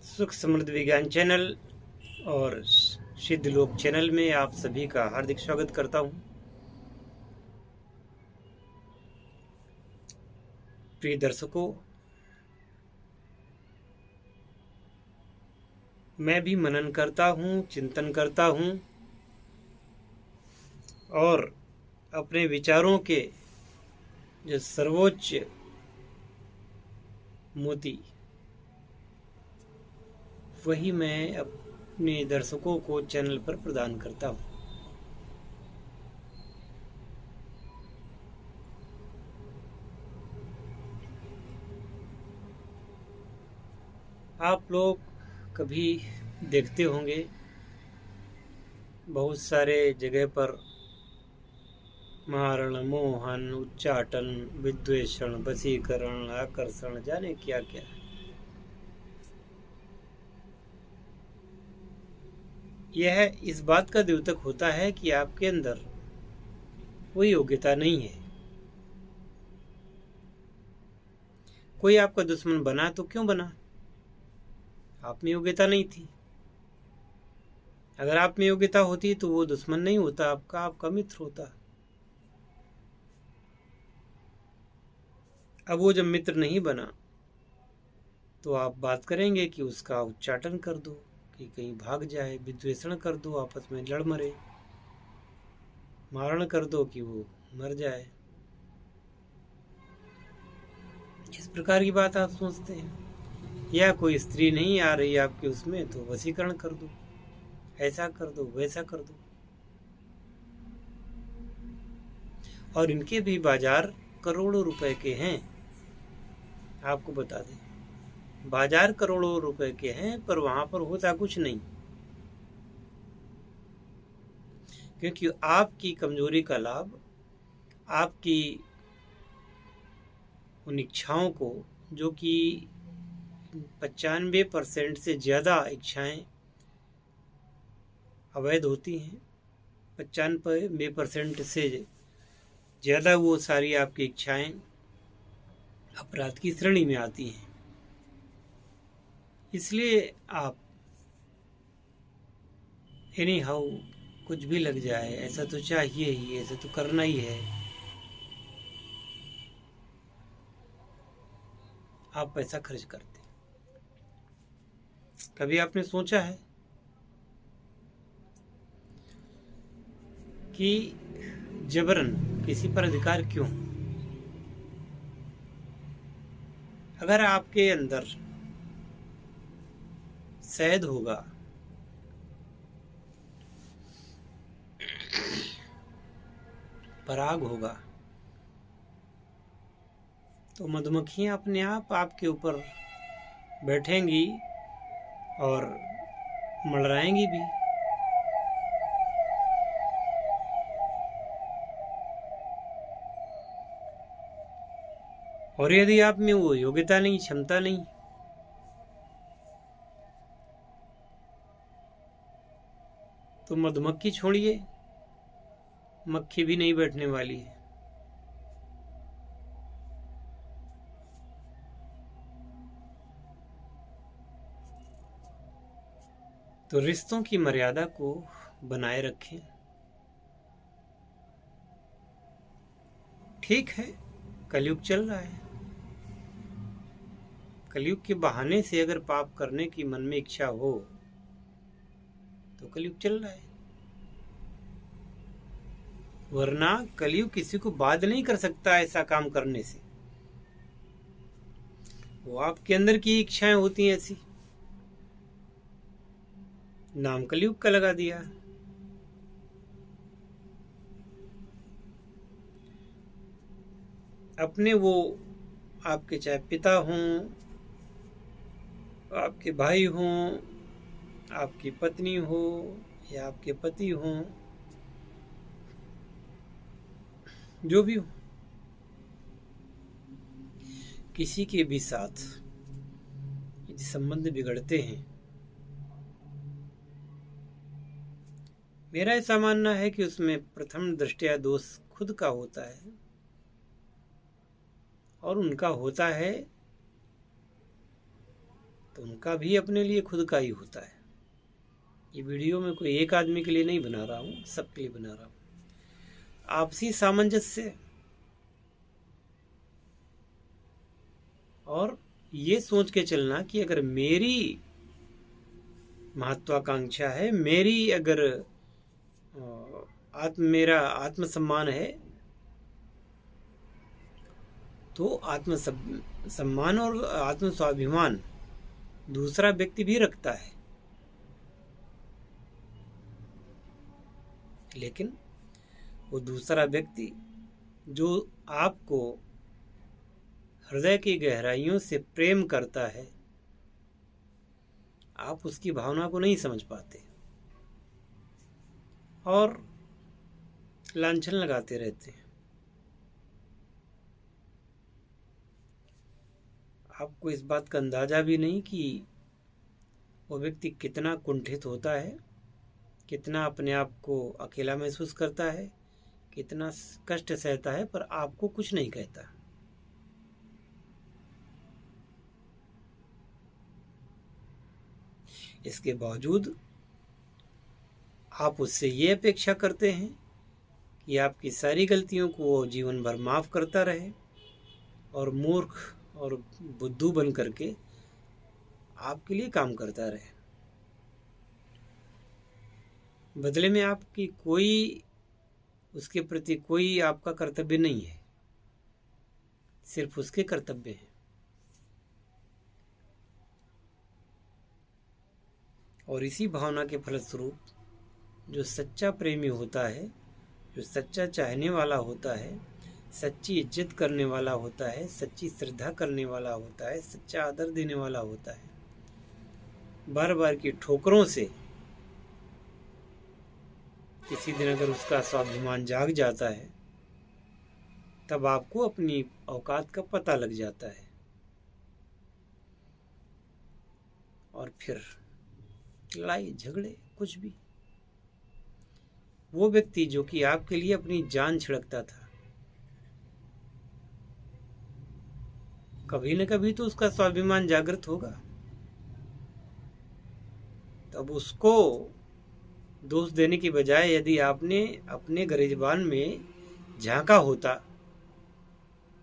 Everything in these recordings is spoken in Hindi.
सुख समृद्ध विज्ञान चैनल और सिद्ध लोक चैनल में आप सभी का हार्दिक स्वागत करता हूं। प्रिय दर्शकों, मैं भी मनन करता हूं, चिंतन करता हूं और अपने विचारों के जो सर्वोच्च मोती वही मैं अपने दर्शकों को चैनल पर प्रदान करता हूं। आप लोग कभी देखते होंगे बहुत सारे जगह पर मारण, मोहन, उच्चाटन, विद्वेषण, वशीकरण, आकर्षण, जाने क्या क्या। यह इस बात का द्योतक होता है कि आपके अंदर कोई योग्यता नहीं है। कोई आपका दुश्मन बना तो क्यों बना? आप में योग्यता नहीं थी। अगर आप में योग्यता होती तो वो दुश्मन नहीं होता, आपका मित्र होता। अब वो जब मित्र नहीं बना तो आप बात करेंगे कि उसका उच्चाटन कर दो, कि कहीं भाग जाए, विद्वेषण कर दो, आपस में लड़ मरे, मारण कर दो कि वो मर जाए। इस प्रकार की बात आप सोचते हैं। या कोई स्त्री नहीं आ रही आपके उसमें तो वशीकरण कर दो, ऐसा कर दो, वैसा कर दो। और इनके भी बाजार करोड़ों रुपए के हैं। आपको बता दें, बाजार करोड़ों रुपए के हैं, पर वहां पर होता कुछ नहीं, क्योंकि आपकी कमजोरी का लाभ, आपकी उन इच्छाओं को, जो कि 95% से ज़्यादा इच्छाएं अवैध होती हैं, 95% से ज़्यादा वो सारी आपकी इच्छाएं अपराध की श्रेणी में आती हैं। इसलिए आप एनी हाउ कुछ भी लग जाए, ऐसा तो चाहिए ही, ऐसा तो करना ही है, आप पैसा खर्च करते। कभी आपने सोचा है कि जबरन किसी पर अधिकार क्यों? अगर आपके अंदर शहद होगा, पराग होगा, तो मधुमक्खियां अपने आप आपके ऊपर बैठेंगी और मड़राएंगी भी। और यदि आप में वो योग्यता नहीं, क्षमता नहीं, तो मधुमक्खी छोड़िए, मक्खी भी नहीं बैठने वाली है। तो रिश्तों की मर्यादा को बनाए रखें। ठीक है, कलयुग चल रहा है। कलयुग के बहाने से अगर पाप करने की मन में इच्छा हो तो कलयुग चल रहा है, वरना कलयुग किसी को बाध नहीं कर सकता ऐसा काम करने से। वो आपके अंदर की इच्छाएं होती हैं ऐसी, नाम कलयुग का लगा दिया। अपने वो आपके चाहे पिता हों, आपके भाई हों, आपकी पत्नी हो या आपके पति हों, जो भी हो, किसी के भी साथ यदि संबंध बिगड़ते हैं, मेरा ऐसा मानना है कि उसमें प्रथम दृष्टया दोष खुद का होता है, और उनका होता है तो उनका भी अपने लिए खुद का ही होता है। ये वीडियो मैं कोई एक आदमी के लिए नहीं बना रहा हूँ, सबके लिए बना रहा हूँ। आपसी सामंजस्य और ये सोच के चलना कि अगर मेरी महत्वाकांक्षा है, मेरी अगर मेरा आत्मसम्मान है, तो आत्मसम्मान और आत्म स्वाभिमान दूसरा व्यक्ति भी रखता है, लेकिन वो दूसरा व्यक्ति जो आपको हृदय की गहराइयों से प्रेम करता है, आप उसकी भावना को नहीं समझ पाते और लांछन लगाते रहते हैं। आपको इस बात का अंदाजा भी नहीं कि वो व्यक्ति कितना कुंठित होता है, कितना अपने आप को अकेला महसूस करता है, कितना कष्ट सहता है, पर आपको कुछ नहीं कहता। इसके बावजूद आप उससे ये अपेक्षा करते हैं कि आपकी सारी गलतियों को वो जीवन भर माफ़ करता रहे और मूर्ख और बुद्धू बन करके आपके लिए काम करता रहे। बदले में आपकी कोई उसके प्रति कोई आपका कर्तव्य नहीं है, सिर्फ उसके कर्तव्य हैं। और इसी भावना के फलस्वरूप जो सच्चा प्रेमी होता है, जो सच्चा चाहने वाला होता है, सच्ची इज्जत करने वाला होता है, सच्ची श्रद्धा करने वाला होता है, सच्चा आदर देने वाला होता है, बार बार की ठोकरों से किसी दिन अगर उसका स्वाभिमान जाग जाता है, तब आपको अपनी औकात का पता लग जाता है और फिर लड़ाई झगड़े कुछ भी। वो व्यक्ति जो कि आपके लिए अपनी जान छिड़कता था, कभी न कभी तो उसका स्वाभिमान जागृत होगा, तब उसको दोष देने की बजाय यदि आपने अपने गिरबान में झांका होता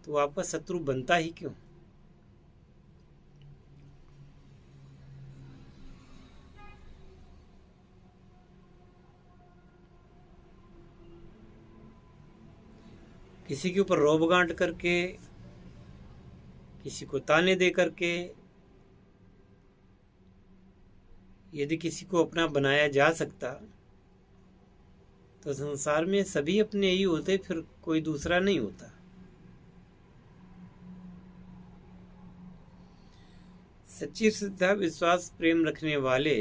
तो आपका शत्रु बनता ही क्यों। किसी के ऊपर रौब गांठ करके, किसी को ताने दे करके यदि किसी को अपना बनाया जा सकता तो संसार में सभी अपने ही होते, फिर कोई दूसरा नहीं होता। सच्ची श्रद्धा, विश्वास, प्रेम रखने वाले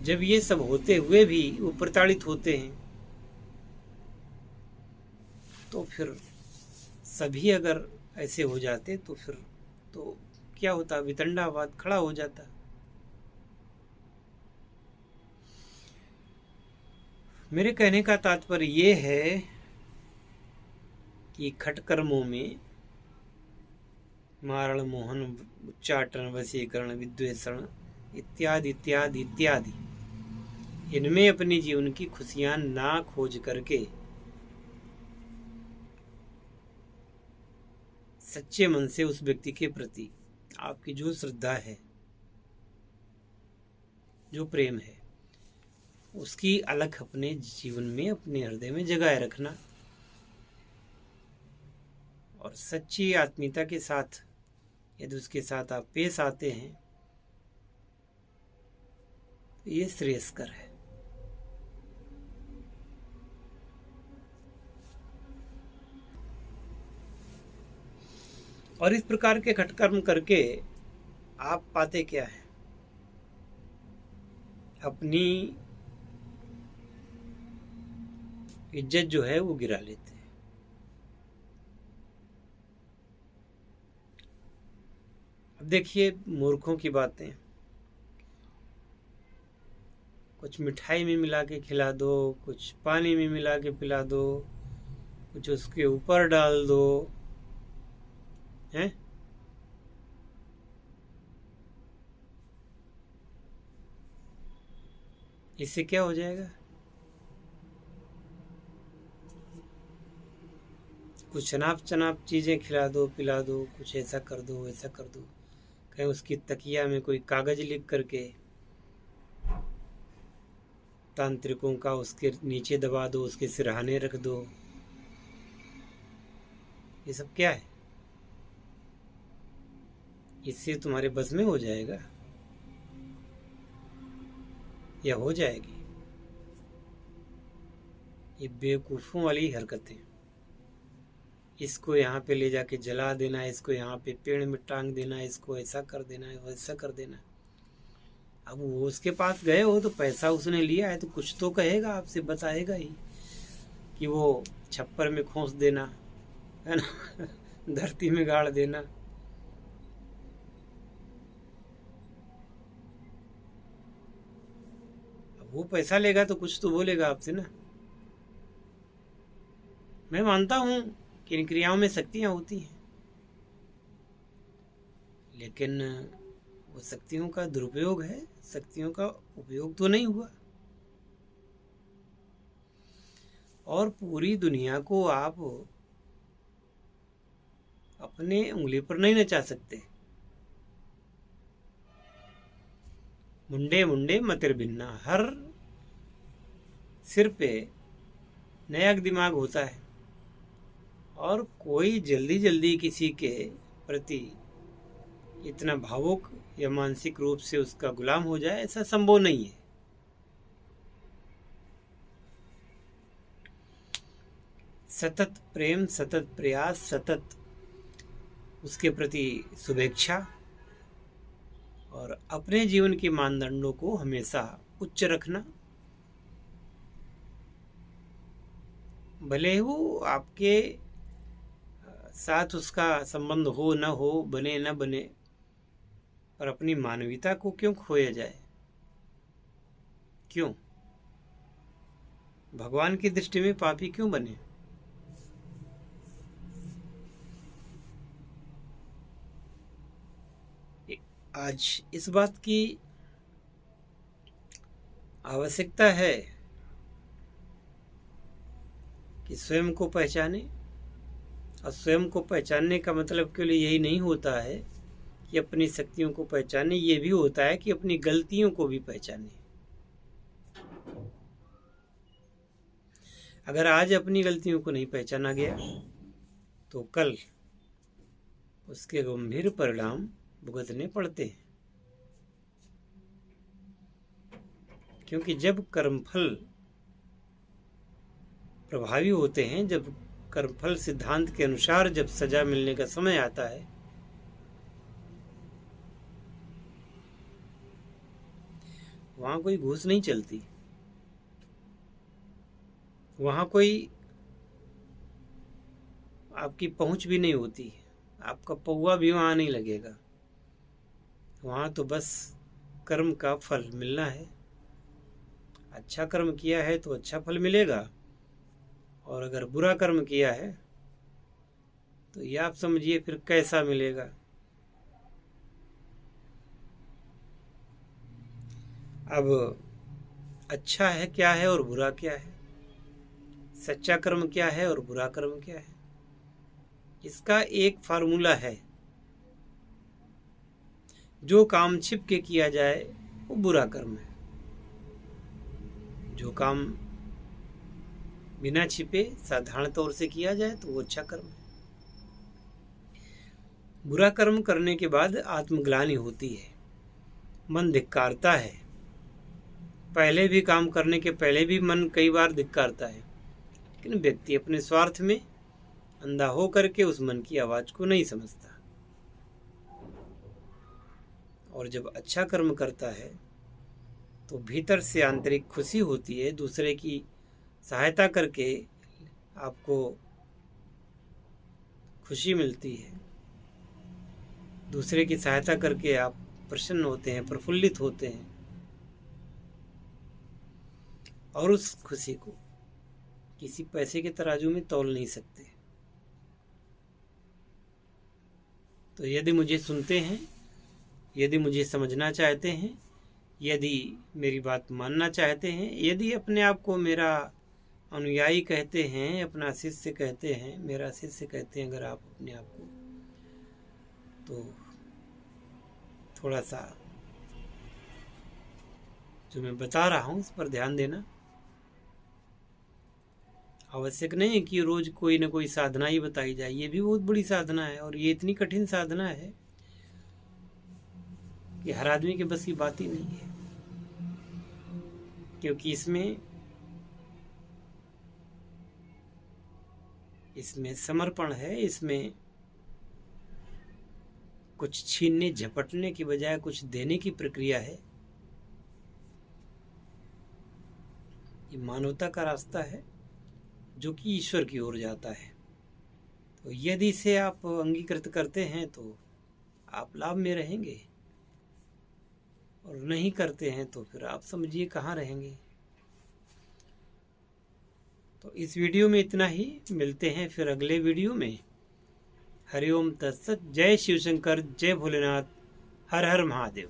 जब ये सब होते हुए भी वो प्रताड़ित होते हैं, तो फिर सभी अगर ऐसे हो जाते तो फिर तो क्या होता, वितंडावाद खड़ा हो जाता। मेरे कहने का तात्पर्य ये है कि खटकर्मों में मारण, मोहन, उच्चाटन, वशीकरण, विद्वेषण इत्यादि इत्यादि इत्यादि, इनमें अपने जीवन की खुशियां ना खोज करके सच्चे मन से उस व्यक्ति के प्रति आपकी जो श्रद्धा है, जो प्रेम है, उसकी अलख अपने जीवन में, अपने हृदय में जगाए रखना और सच्ची आत्मीयता के साथ यदि उसके साथ आप पेश आते हैं तो ये श्रेयस्कर है। और इस प्रकार के खटकर्म करके आप पाते क्या है, अपनी इज्जत जो है वो गिरा लेते हैं। अब देखिए मूर्खों की बातें, कुछ मिठाई में मिला के खिला दो, कुछ पानी में मिला के पिला दो, कुछ उसके ऊपर डाल दो, हैं? इससे क्या हो जाएगा? कुछ अनाप शनाप चीज़ें खिला दो, पिला दो, कुछ ऐसा कर दो, वैसा कर दो, कहीं उसकी तकिया में कोई कागज लिख करके तांत्रिकों का उसके नीचे दबा दो, उसके सिरहाने रख दो। ये सब क्या है? इससे तुम्हारे बस में हो जाएगा या हो जाएगी? ये बेवकूफ़ों वाली हरकतें। इसको यहाँ पे ले जाके जला देना, इसको यहाँ पे पेड़ में टांग देना, इसको ऐसा कर देना, वैसा कर देना। अब वो उसके पास गए हो तो पैसा उसने लिया है तो कुछ तो कहेगा, आपसे बताएगा ही कि वो छप्पर में खोस देना, है ना, धरती में गाड़ देना। अब वो पैसा लेगा तो कुछ तो बोलेगा आपसे ना। मैं मानता हूँ कि इन क्रियाओं में शक्तियाँ होती हैं, लेकिन वो शक्तियों का दुरुपयोग है, शक्तियों का उपयोग तो नहीं हुआ। और पूरी दुनिया को आप अपने उंगली पर नहीं नचा सकते। मुंडे मुंडे मतिर भिन्ना, हर सिर पे नया दिमाग होता है, और कोई जल्दी जल्दी किसी के प्रति इतना भावुक या मानसिक रूप से उसका गुलाम हो जाए, ऐसा संभव नहीं है। सतत प्रेम, सतत प्रयास, सतत उसके प्रति शुभेच्छा, और अपने जीवन के मानदंडों को हमेशा उच्च रखना। भले वो आपके साथ उसका संबंध हो न हो, बने न बने, पर अपनी मानवीयता को क्यों खोया जाए? क्यों? भगवान की दृष्टि में पापी क्यों बने? आज इस बात की आवश्यकता है कि स्वयं को पहचाने। और स्वयं को पहचानने का मतलब केवल यही नहीं होता है कि अपनी शक्तियों को पहचाने, ये भी होता है कि अपनी गलतियों को भी पहचाने। अगर आज अपनी गलतियों को नहीं पहचाना गया तो कल उसके गंभीर परिणाम भुगतने पड़ते हैं। क्योंकि जब कर्मफल प्रभावी होते हैं, जब कर्मफल सिद्धांत के अनुसार जब सजा मिलने का समय आता है, वहां कोई घूस नहीं चलती, वहां कोई आपकी पहुंच भी नहीं होती, आपका पौवा भी वहां नहीं लगेगा। वहां तो बस कर्म का फल मिलना है। अच्छा कर्म किया है तो अच्छा फल मिलेगा, और अगर बुरा कर्म किया है तो ये आप समझिए फिर कैसा मिलेगा। अब अच्छा है क्या है और बुरा क्या है, सच्चा कर्म क्या है और बुरा कर्म क्या है, इसका एक फार्मूला है। जो काम छिप के किया जाए वो बुरा कर्म है, जो काम बिना छिपे साधारण तौर से किया जाए तो वो अच्छा कर्म है। बुरा कर्म करने के बाद आत्मग्लानि होती है, मन धिक्कारता है। पहले भी काम करने के पहले भी मन कई बार धिक्कारता है, लेकिन व्यक्ति अपने स्वार्थ में अंधा हो करके उस मन की आवाज को नहीं समझता। और जब अच्छा कर्म करता है तो भीतर से आंतरिक खुशी होती है। दूसरे की सहायता करके आपको खुशी मिलती है, दूसरे की सहायता करके आप प्रसन्न होते हैं, प्रफुल्लित होते हैं, और उस खुशी को किसी पैसे के तराजू में तौल नहीं सकते। तो यदि मुझे सुनते हैं, यदि मुझे समझना चाहते हैं, यदि मेरी बात मानना चाहते हैं, यदि अपने आप को मेरा अनुयायी कहते हैं, अपना शिष्य कहते हैं, मेरा शिष्य कहते हैं अगर आप अपने आप को, तो थोड़ा सा जो मैं बता रहा हूँ इस पर ध्यान देना। आवश्यक नहीं है कि रोज कोई ना कोई साधना ही बताई जाए, ये भी बहुत बड़ी साधना है और ये इतनी कठिन साधना है कि हर आदमी के बस की बात ही नहीं है, क्योंकि इसमें समर्पण है, इसमें कुछ छीनने झपटने की बजाय कुछ देने की प्रक्रिया है। ये मानवता का रास्ता है जो कि ईश्वर की ओर जाता है। तो यदि इसे आप अंगीकृत करते हैं तो आप लाभ में रहेंगे, और नहीं करते हैं तो फिर आप समझिए कहाँ रहेंगे। तो इस वीडियो में इतना ही, मिलते हैं फिर अगले वीडियो में। हरिओम तत्सत। जय शिव शंकर, जय भोलेनाथ, हर हर महादेव।